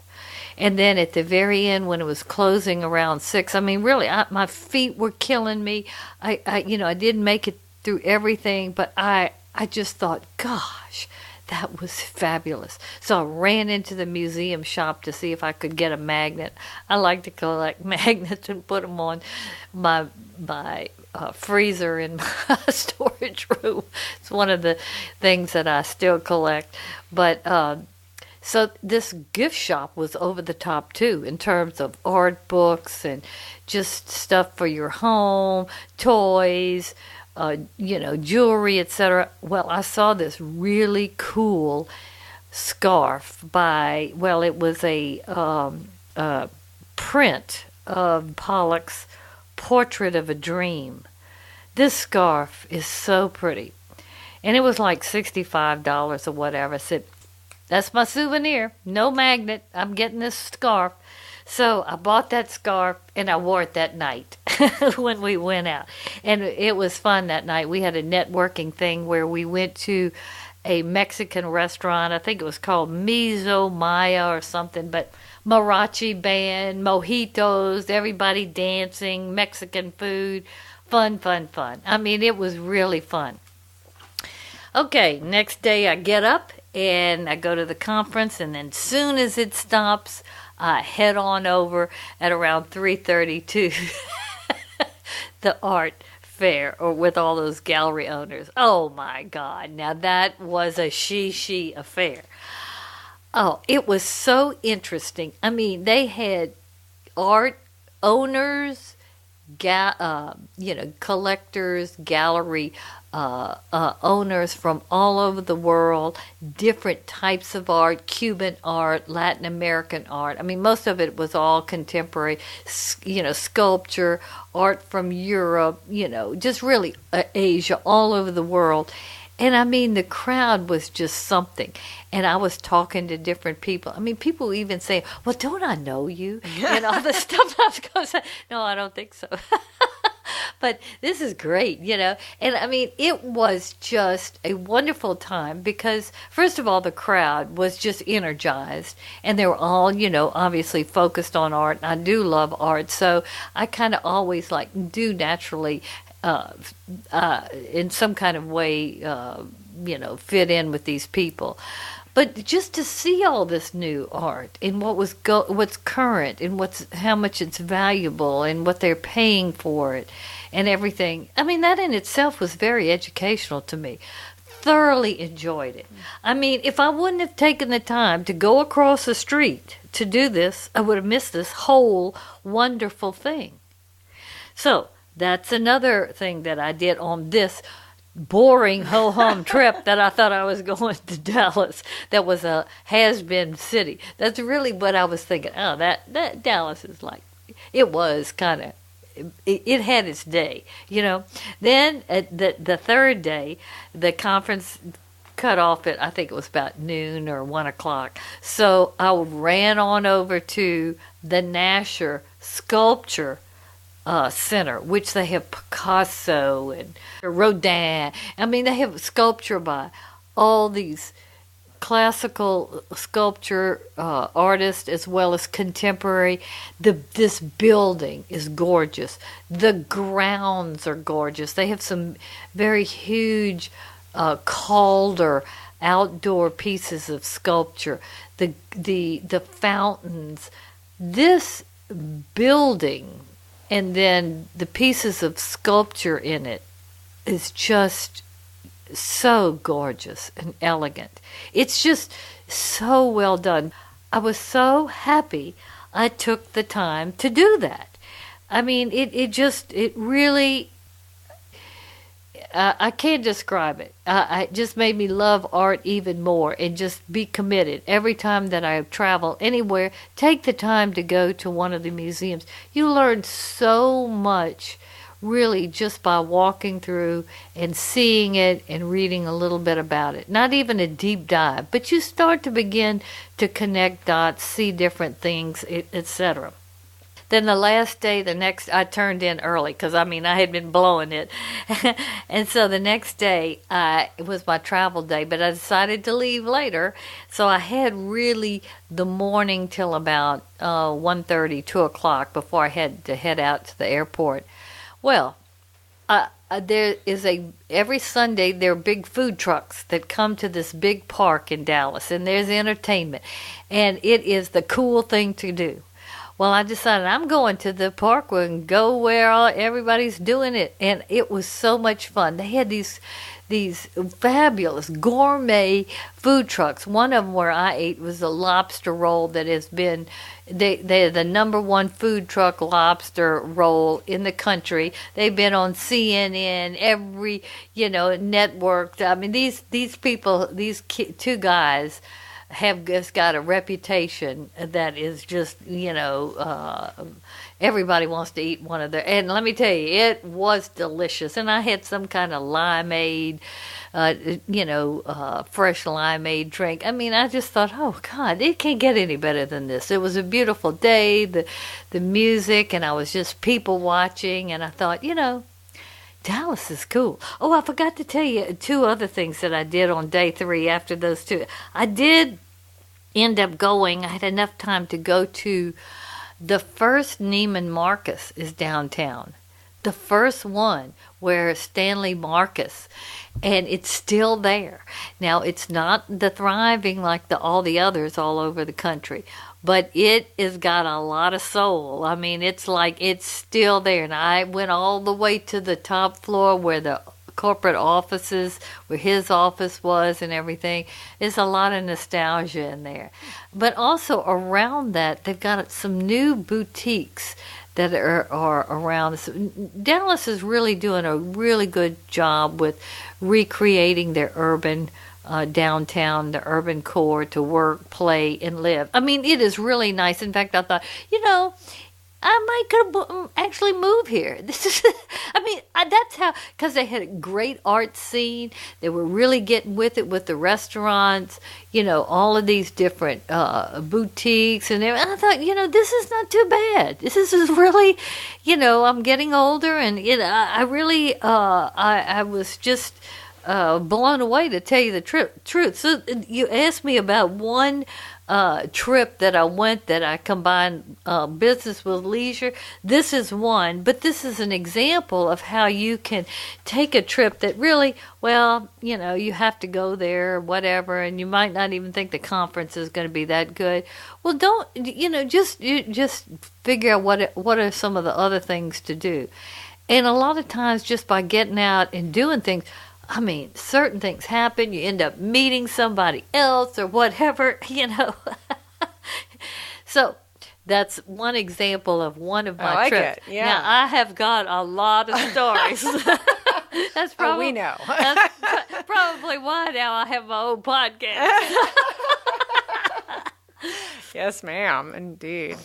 And then at the very end, when it was closing around 6, my feet were killing me. I didn't make it through everything, but I just thought, gosh, that was fabulous. So I ran into the museum shop to see if I could get a magnet. I like to collect magnets and put them on my freezer in my storage room. It's one of the things that I still collect. But so this gift shop was over the top too, in terms of art books and just stuff for your home, toys, jewelry, etc. Well, I saw this really cool scarf it was a print of Pollock's Portrait of a Dream. This scarf is so pretty. And it was like $65 or whatever. I said, that's my souvenir. No magnet. I'm getting this scarf. So I bought that scarf and I wore it that night when we went out. And it was fun that night. We had a networking thing where we went to a Mexican restaurant. I think it was called Miso Maya or something, but mariachi band, mojitos, everybody dancing, Mexican food, fun. It was really fun. Okay, next day I get up and I go to the conference, and then soon as it stops, I head on over at around 3:30 to the art fair, or with all those gallery owners. Oh my God, now that was a she affair. Oh, it was so interesting. They had art owners, collectors, gallery owners from all over the world, different types of art, Cuban art, Latin American art. Most of it was all contemporary, sculpture, art from Europe, just really Asia, all over the world. And I mean, the crowd was just something. And I was talking to different people. I mean, people even say, well, don't I know you? And all the stuff. I was going to say, no, I don't think so. But this is great, And I mean, it was just a wonderful time because, first of all, the crowd was just energized. And they were all, obviously focused on art. And I do love art. So I kind of always do naturally in some kind of way, fit in with these people. But just to see all this new art and what's current and how much it's valuable and what they're paying for it and everything, I mean, that in itself was very educational to me. Thoroughly enjoyed it. I mean, if I wouldn't have taken the time to go across the street to do this, I would have missed this whole wonderful thing. So that's another thing that I did on this boring ho-hum trip that I thought I was going to Dallas. That was a has-been city. That's really what I was thinking. Oh, that Dallas is like, it was kind of, it had its day, Then at the third day, the conference cut off at, I think it was about noon or 1 o'clock. So I ran on over to the Nasher Sculpture Center, which they have Picasso and Rodin. I mean, they have sculpture by all these classical sculpture artists as well as contemporary. This building is gorgeous. The grounds are gorgeous. They have some very huge Calder outdoor pieces of sculpture. The fountains. This building and then the pieces of sculpture in it is just so gorgeous and elegant. It's just so well done. I was so happy I took the time to do that. I mean, it really, I can't describe it. It just made me love art even more and just be committed. Every time that I travel anywhere, take the time to go to one of the museums. You learn so much really just by walking through and seeing it and reading a little bit about it. Not even a deep dive, but you start to begin to connect dots, see different things, etc. Then the last day, I turned in early because, I mean, I had been blowing it. And so the next day, it was my travel day, but I decided to leave later. So I had really the morning till about 1:30, 2 o'clock before I had to head out to the airport. Well, there is every Sunday there are big food trucks that come to this big park in Dallas, and there's entertainment. And it is the cool thing to do. Well, I decided I'm going to the park and go where everybody's doing it, and it was so much fun. They had these fabulous gourmet food trucks. One of them where I ate was a lobster roll that has been they're the number one food truck lobster roll in the country. They've been on CNN, every network. I mean, these people, two guys have just got a reputation that is just, everybody wants to eat one of their, and let me tell you, it was delicious. And I had some kind of limeade, fresh limeade drink. I mean, I just thought, oh God, it can't get any better than this. It was a beautiful day, the music, and I was just people watching, and I thought, Dallas is cool. Oh, I forgot to tell you two other things that I did on day 3 after those two. I did end up going. I had enough time to go to the first Neiman Marcus is downtown. The first one where Stanley Marcus, and it's still there. Now, it's not the thriving like all the others all over the country, but it has got a lot of soul. I mean, it's still there. And I went all the way to the top floor where the corporate offices, where his office was and everything. There's a lot of nostalgia in there. But also around that, they've got some new boutiques that are around. Dallas is really doing a really good job with recreating their urban downtown, the urban core to work, play, and live. I mean, it is really nice. In fact, I thought, I could actually move here. This is, I mean, that's how, because they had a great art scene. They were really getting with it with the restaurants, all of these different boutiques and everything. I thought, this is not too bad. This is really, I'm getting older, and, I really, I was just blown away, to tell you the truth. So you asked me about one trip that I went that I combined business with leisure. This is one, but this is an example of how you can take a trip that really, well, you have to go there or whatever, and you might not even think the conference is going to be that good. Well, don't, just figure out what are some of the other things to do. And a lot of times, just by getting out and doing things, I mean, certain things happen. You end up meeting somebody else or whatever, So that's one example of one of my trips. It. Yeah. Now, I have got a lot of stories. That's probably, we know. That's probably why now I have my own podcast. Yes, ma'am. Indeed.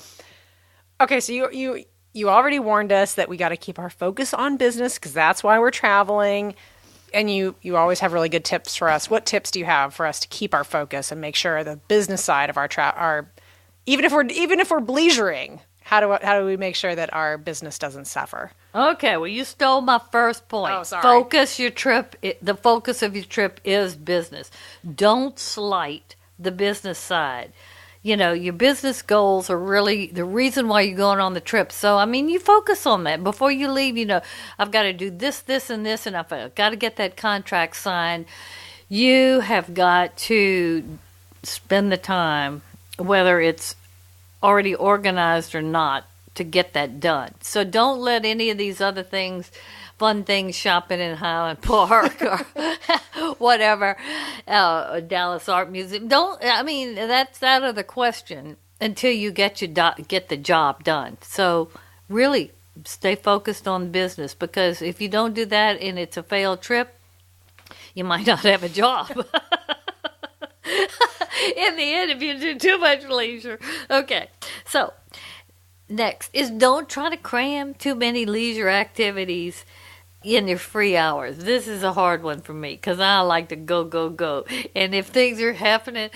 Okay, so you already warned us that we got to keep our focus on business, because that's why we're traveling. And you always have really good tips for us. What tips do you have for us to keep our focus and make sure the business side of our even if we're leisuring, how do we make sure that our business doesn't suffer? Okay, well, you stole my first point. Oh, sorry. The focus of your trip is business. Don't slight the business side. Your business goals are really the reason why you're going on the trip. So, I mean, you focus on that. Before you leave, I've got to do this, this, and this, and I've got to get that contract signed. You have got to spend the time, whether it's already organized or not, to get that done. So don't let any of these other things, fun things, shopping in Highland Park or whatever, Dallas Art Museum. That's out of the question until you get the job done. So really stay focused on business, because if you don't do that and it's a failed trip, you might not have a job. In the end, if you do too much leisure. Okay, so next is don't try to cram too many leisure activities in your free hours. This is a hard one for me, because I like to go. And if things are happening,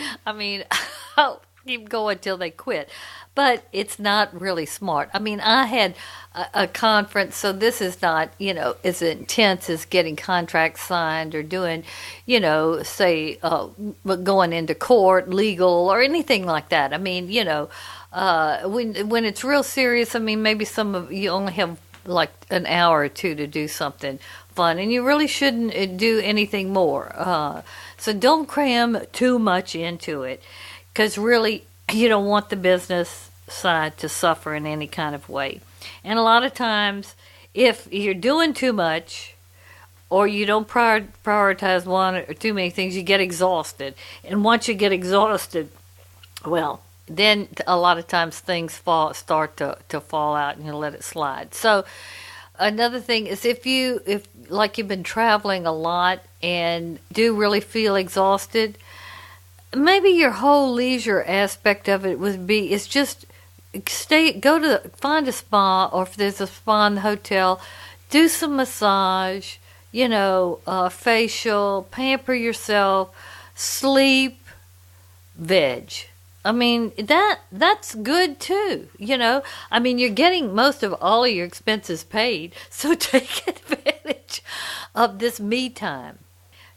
I'll keep going till they quit. But it's not really smart. I had a conference, so this is not, as intense as getting contracts signed or doing, say, going into court, legal, or anything like that. When it's real serious, maybe you only have like an hour or two to do something fun, and you really shouldn't do anything more. So don't cram too much into it, because really you don't want the business side to suffer in any kind of way. And a lot of times, if you're doing too much, or you don't prioritize one or too many things, you get exhausted. And once you get exhausted, well, then a lot of times things start to fall out, and you let it slide. So another thing is, if you've been traveling a lot and do really feel exhausted, maybe your whole leisure aspect of it is just find a spa, or if there's a spa in the hotel, do some massage, facial, pamper yourself, sleep, veg. That's good too, you're getting most of all of your expenses paid, so take advantage of this me time.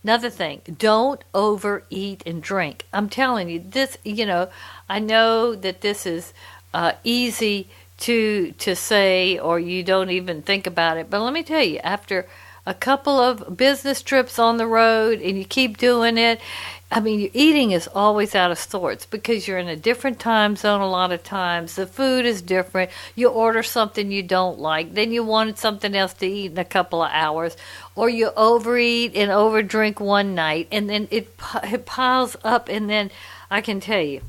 Another thing, don't overeat and drink. I'm telling you, this, I know that this is easy to say, or you don't even think about it, but let me tell you, after a couple of business trips on the road and you keep doing it, your eating is always out of sorts, because you're in a different time zone a lot of times. The food is different. You order something you don't like, then you wanted something else to eat in a couple of hours, or you overeat and overdrink one night, and then it piles up, and then I can tell you,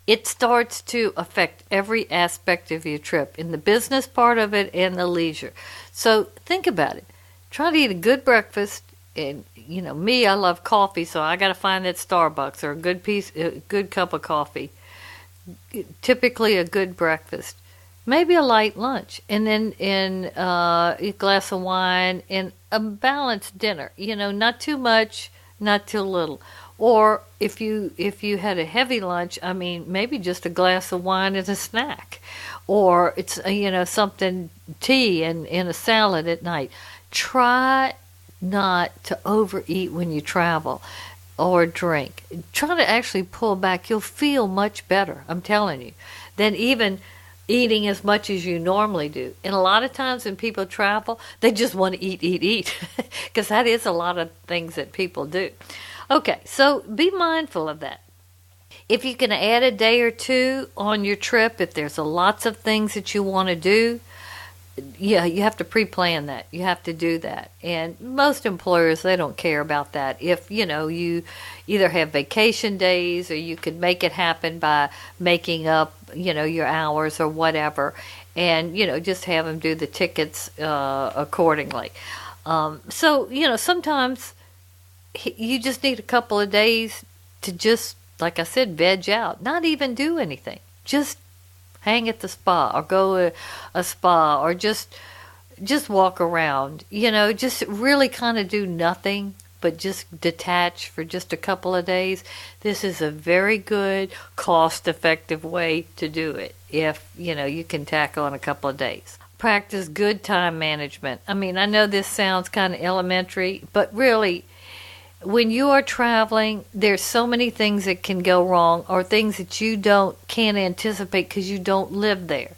it starts to affect every aspect of your trip, in the business part of it and the leisure. So think about it. Try to eat a good breakfast. And me, I love coffee, so I got to find that Starbucks, or a good cup of coffee. Typically a good breakfast. maybe a light lunch, and then a glass of wine and a balanced dinner. Not too much, not too little. Or if you had a heavy lunch, I mean, maybe just a glass of wine and a snack, or it's something, tea and a salad at night. Try not to overeat when you travel or drink. Try to actually pull back. You'll feel much better, I'm telling you, than even eating as much as you normally do. And a lot of times when people travel, they just want to eat, because that is a lot of things that people do. Okay, so be mindful of that. If you can add a day or two on your trip, if there's lots of things that you want to do, yeah, you have to pre-plan that. You have to do that. And most employers, they don't care about that. If, you either have vacation days, or you could make it happen by making up, your hours or whatever, and, just have them do the tickets accordingly. So, sometimes you just need a couple of days to just, like I said, veg out. Not even do anything. Just hang at the spa, or go to a spa, or just walk around. Just really kind of do nothing, but just detach for just a couple of days. This is a very good, cost-effective way to do it if, you can tack on a couple of days. Practice good time management. I mean, I know this sounds kind of elementary, but really, when you are traveling, there's so many things that can go wrong, or things that you can't anticipate because you don't live there.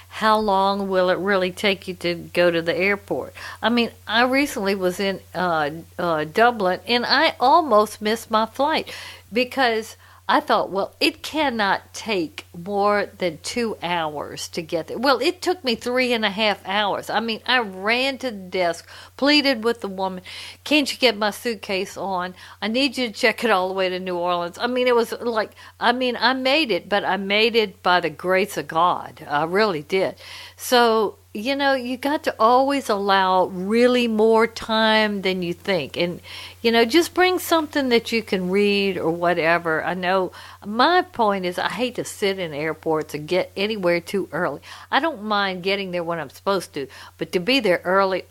How long will it really take you to go to the airport? I mean, I recently was in Dublin, and I almost missed my flight because I thought, well, it cannot take more than 2 hours to get there. Well, it took me 3.5 hours. I mean, I ran to the desk, pleaded with the woman, can't you get my suitcase on? I need you to check it all the way to New Orleans. I mean, it was like, I made it, but I made it by the grace of God. I really did. So, you got to always allow really more time than you think. And, just bring something that you can read or whatever. I know my point is I hate to sit in airports and get anywhere too early. I don't mind getting there when I'm supposed to, but to be there early,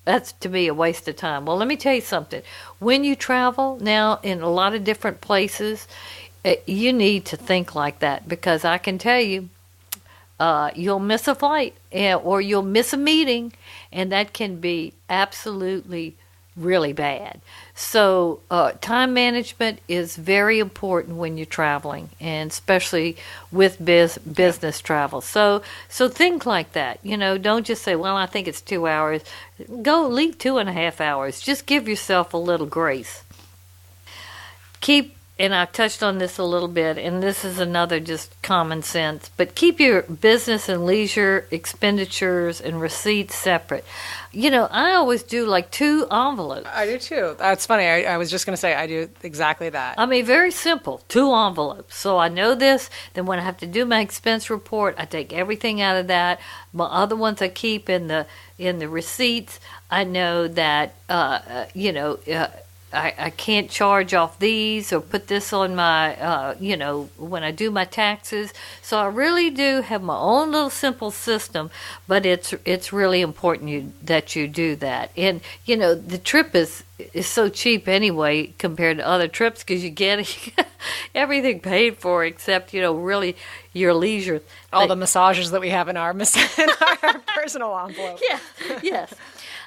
that's to me a waste of time. Well, let me tell you something. When you travel now in a lot of different places, you need to think like that, because I can tell you, you'll miss a flight, or you'll miss a meeting, and that can be absolutely really bad. So time management is very important when you're traveling, and especially with business travel. So think like that. Don't just say, well, I think it's 2 hours. Leave 2.5 hours. Just give yourself a little grace. And I touched on this a little bit, and this is another just common sense, but keep your business and leisure expenditures and receipts separate. I always do like 2 envelopes. I do too. That's funny. I was just going to say I do exactly that. I mean, very simple, 2 envelopes. So I know this, then when I have to do my expense report, I take everything out of that. My other ones I keep in the receipts. I know that, I can't charge off these or put this on my, when I do my taxes. So I really do have my own little simple system, but it's really important that you do that. And, the trip is so cheap anyway compared to other trips, because you get everything paid for except, really your leisure. All the massages that we have in our personal envelope. Yeah, yes.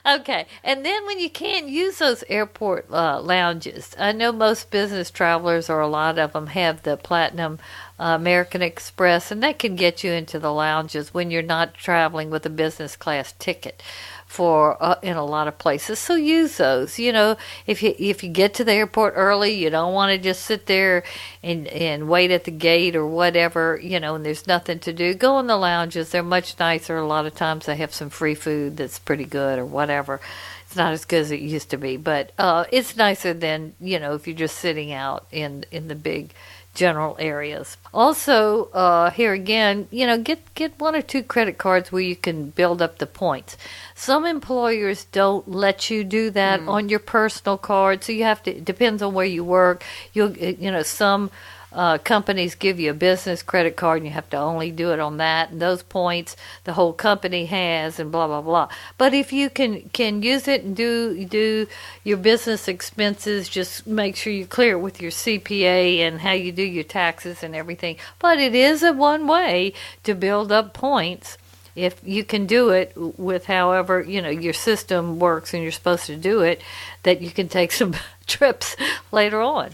Okay, and then when you can't use those airport lounges, I know most business travelers, or a lot of them, have the Platinum American Express, and that can get you into the lounges when you're not traveling with a business class ticket for in a lot of places. So use those. If you get to the airport early, you don't want to just sit there and wait at the gate or whatever, and there's nothing to do. Go in the lounges. They're much nicer. A lot of times they have some free food that's pretty good or whatever. It's not as good as it used to be, but it's nicer than, if you're just sitting out in the big general areas. Also, here again, get 1 or 2 credit cards where you can build up the points. Some employers don't let you do that on your personal card, so you have to. It depends on where you work. Some companies give you a business credit card and you have to only do it on that, and those points the whole company has, and blah blah blah. But if you can use it and do your business expenses, just make sure you clear it with your CPA and how you do your taxes and everything. But it is a one way to build up points if you can do it with however your system works and you're supposed to do it, that you can take some trips later on.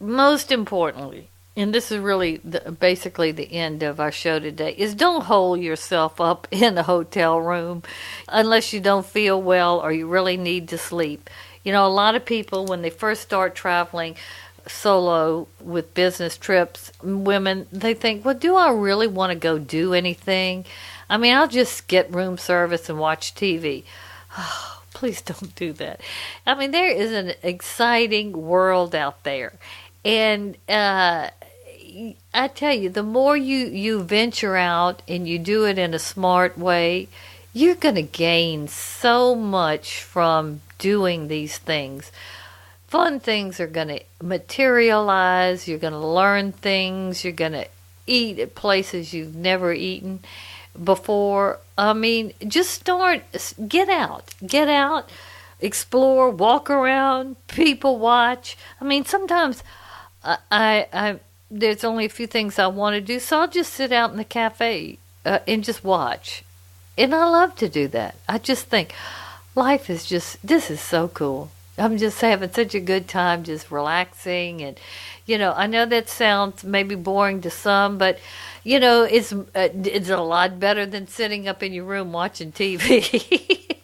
Most importantly, and this is really basically the end of our show today, is don't hold yourself up in a hotel room unless you don't feel well or you really need to sleep. A lot of people, when they first start traveling solo with business trips, women, they think, well, do I really want to go do anything? I mean, I'll just get room service and watch TV. Oh, please don't do that. I mean, there is an exciting world out there. And I tell you, the more you venture out and you do it in a smart way, you're going to gain so much from doing these things. Fun things are going to materialize. You're going to learn things. You're going to eat at places you've never eaten before. I mean, just start, get out, explore, walk around, people watch. I mean, sometimes I there's only a few things I want to do, so I'll just sit out in the cafe and just watch. And I love to do that. I just think life is this is so cool. I'm just having such a good time, just relaxing. And, I know that sounds maybe boring to some, but, it's a lot better than sitting up in your room watching TV.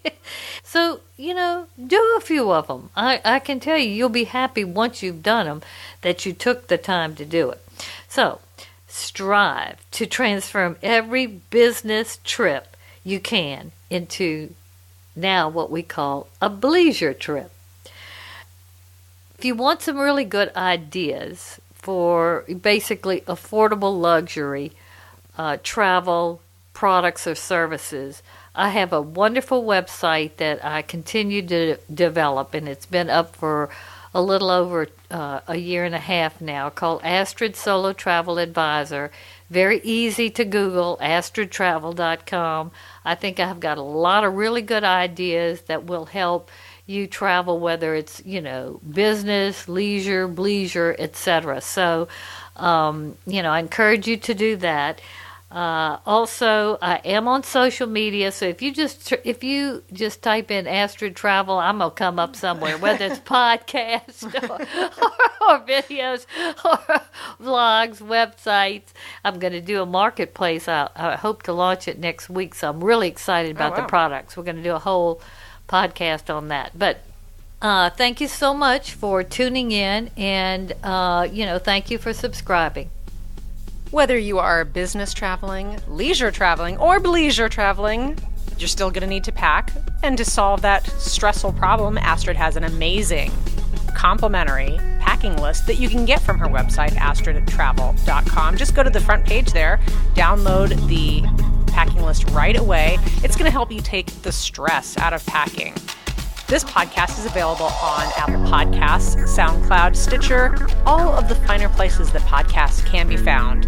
So, do a few of them. I can tell you'll be happy once you've done them that you took the time to do it. So, strive to transform every business trip you can into now what we call a bleisure trip. If you want some really good ideas for basically affordable luxury travel products or services, I have a wonderful website that I continue to develop, and it's been up for a little over a year and a half now, called Astrid Solo Travel Advisor. Very easy to Google, astridtravel.com. I think I've got a lot of really good ideas that will help you travel, whether it's, business, leisure, bleisure, etc. So, I encourage you to do that. Also, I am on social media, so if you just type in Astrid Travel, I'm gonna come up somewhere, whether it's podcasts or videos or vlogs, websites. I'm going to do a marketplace. I hope to launch it next week, so I'm really excited about the products. We're going to do a whole podcast on that. But thank you so much for tuning in, and thank you for subscribing. Whether you are business traveling, leisure traveling, or bleisure traveling, you're still going to need to pack. And to solve that stressful problem, Astrid has an amazing complimentary packing list that you can get from her website, astridtravel.com. Just go to the front page there, download the packing list right away. It's going to help you take the stress out of packing. This podcast is available on Apple Podcasts, SoundCloud, Stitcher, all of the finer places that podcasts can be found.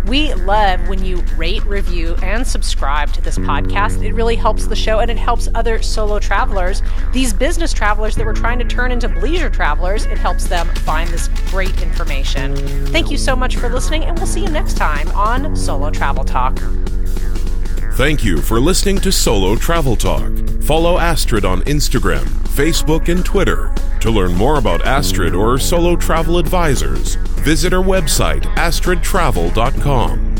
We love when you rate, review, and subscribe to this podcast. It really helps the show, and it helps other solo travelers, these business travelers that we're trying to turn into bleisure travelers. It helps them find this great information. Thank you so much for listening, and we'll see you next time on Solo Travel Talk. Thank you for listening to Solo Travel Talk. Follow Astrid on Instagram, Facebook, and Twitter. To learn more about Astrid or Solo Travel Advisors, visit our website, astridtravel.com.